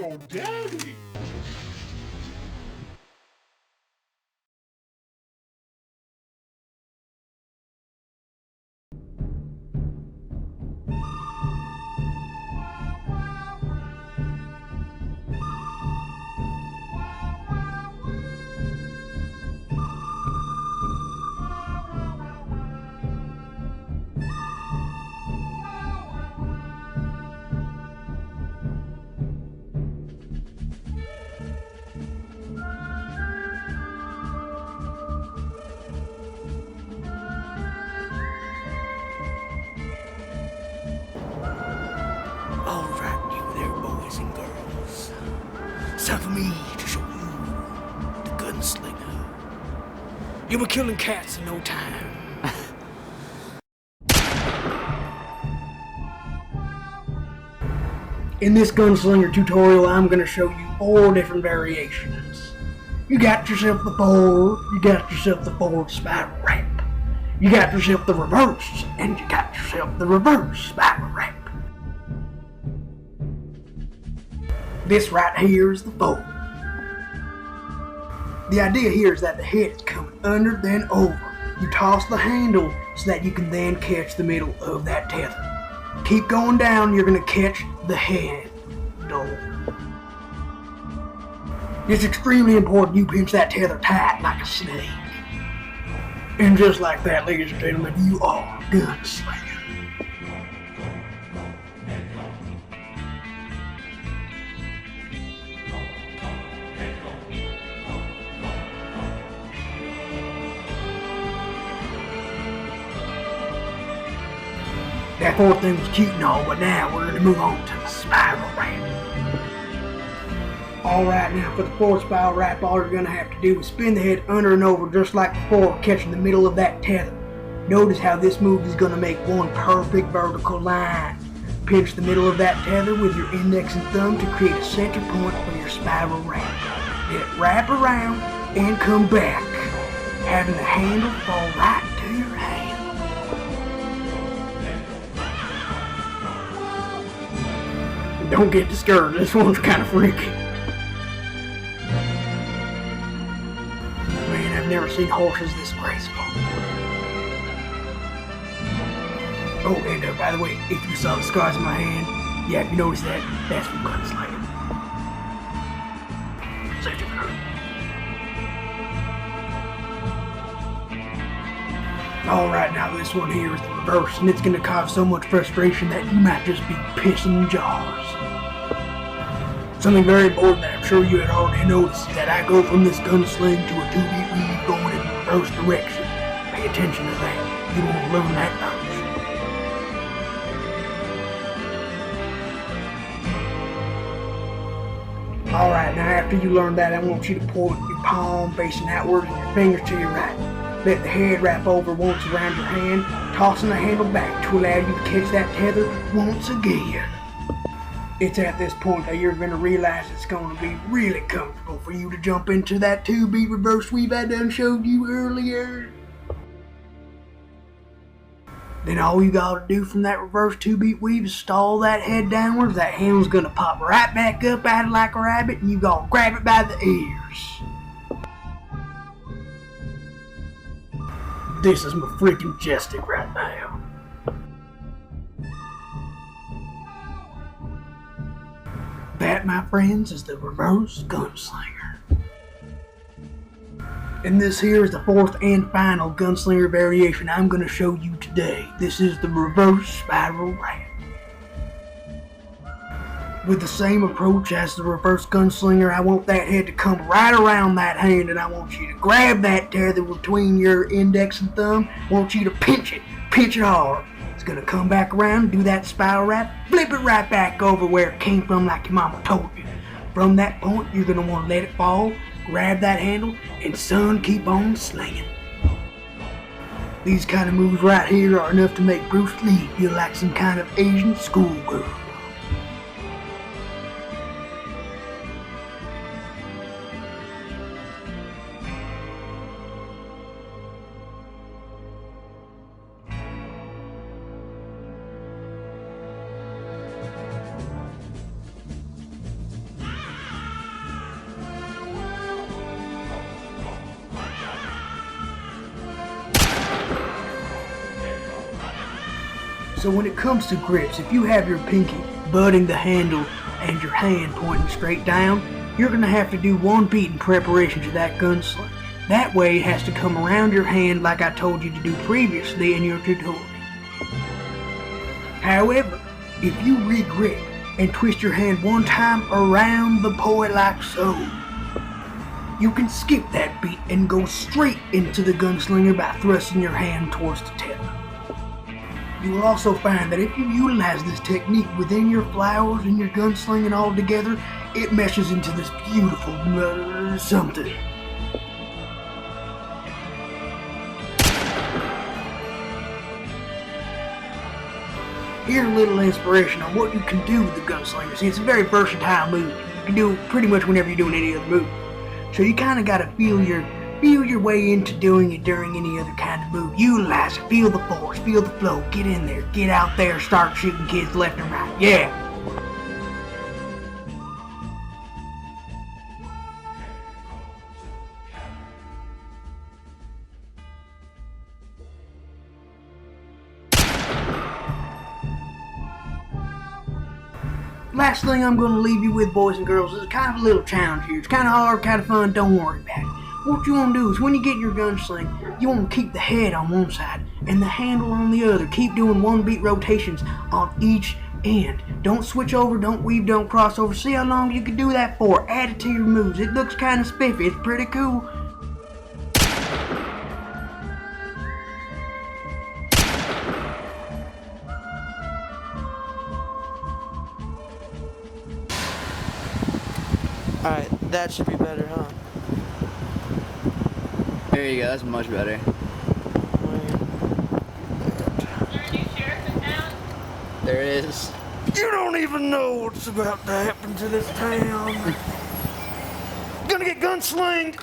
your daddy. Alright, you there, boys and girls. It's time for me to show you the Gunslinger. You'll be killing cats in no time. In this Gunslinger tutorial, I'm going to show you 4 different variations. You got yourself the forward, you got yourself the forward spiral wrap. You got yourself the reverse, and you got yourself the reverse spiral wrap. This right here is the forward. The idea here is that the head is coming under, then over. You toss the handle so that you can then catch the middle of that tether. Keep going down, you're going to catch the handle. It's extremely important you pinch that tether tight like a snake. And just like that, ladies and gentlemen, you are Gunslinger. That 4th thing was cute and all, but now we're going to move on to the spiral wrap. Alright, now for the 4th spiral wrap, all you're going to have to do is spin the head under and over just like before, catching the middle of that tether. Notice how this move is going to make one perfect vertical line. Pinch the middle of that tether with your index and thumb to create a center point for your spiral wrap. Then wrap around and come back, having the handle fall right to your hand. Don't get discouraged, this one's kind of freaky. Man, I've never seen horses this graceful. Oh, and by the way, if you saw the scars in my hand, yeah, if you noticed that, that's from Gunslinger. Such a girl. Alright, now this one here is the reverse, and it's going to cause so much frustration that you might just be pissing jars. Something very important that I'm sure you had already noticed is that I go from this gunsling to a 2-beat weave going in the reverse direction. Pay attention to that. You won't learn that much. Alright, now after you learn that, I want you to point your palm facing outward and your fingers to your right. Let the head wrap over once around your hand, tossing the handle back to allow you to catch that tether once again. It's at this point that you're going to realize it's going to be really comfortable for you to jump into that 2-beat reverse weave I done showed you earlier. Then all you gotta do from that reverse 2-beat weave is stall that head downwards. That handle's going to pop right back up out of like a rabbit, and you gotta grab it by the ears. This is my freaking majestic right now. That, my friends, is the reverse Gunslinger. And this here is the 4th and final Gunslinger variation I'm going to show you today. This is the reverse spiral wrap. With the same approach as the reverse Gunslinger, I want that head to come right around that hand, and I want you to grab that tether between your index and thumb. I want you to pinch it hard. It's going to come back around, do that spiral wrap, flip it right back over where it came from like your mama told you. From that point, you're going to want to let it fall, grab that handle, and son, keep on slinging. These kind of moves right here are enough to make Bruce Lee feel like some kind of Asian schoolgirl. So when it comes to grips, if you have your pinky butting the handle and your hand pointing straight down, you're going to have to do one beat in preparation to that gunslinger. That way it has to come around your hand like I told you to do previously in your tutorial. However, if you re-grip and twist your hand one time around the point like so, you can skip that beat and go straight into the gunslinger by thrusting your hand towards the tether. You will also find that if you utilize this technique within your flowers and your gunslinging all together, it meshes into this beautiful something. Here's a little inspiration on what you can do with the gunslinger. See, it's a very versatile move. You can do it pretty much whenever you're doing any other move. So you kind of got to feel your way into doing it during any other kind of move. Utilize it. Feel the force. Feel the flow. Get in there. Get out there. Start shooting kids left and right. Yeah. Last thing I'm going to leave you with, boys and girls, is kind of a little challenge here. It's kind of hard, kind of fun, don't worry about it. What you want to do is when you get in your gunsling, you want to keep the head on one side and the handle on the other. Keep doing one beat rotations on each end. Don't switch over, don't weave, don't cross over. See how long you can do that for. Add it to your moves. It looks kind of spiffy. It's pretty cool. Alright, that should be better, huh? There you go, that's much better. Is there a new sheriff in town? There it is. You don't even know what's about to happen to this town. Gonna get gunslinged!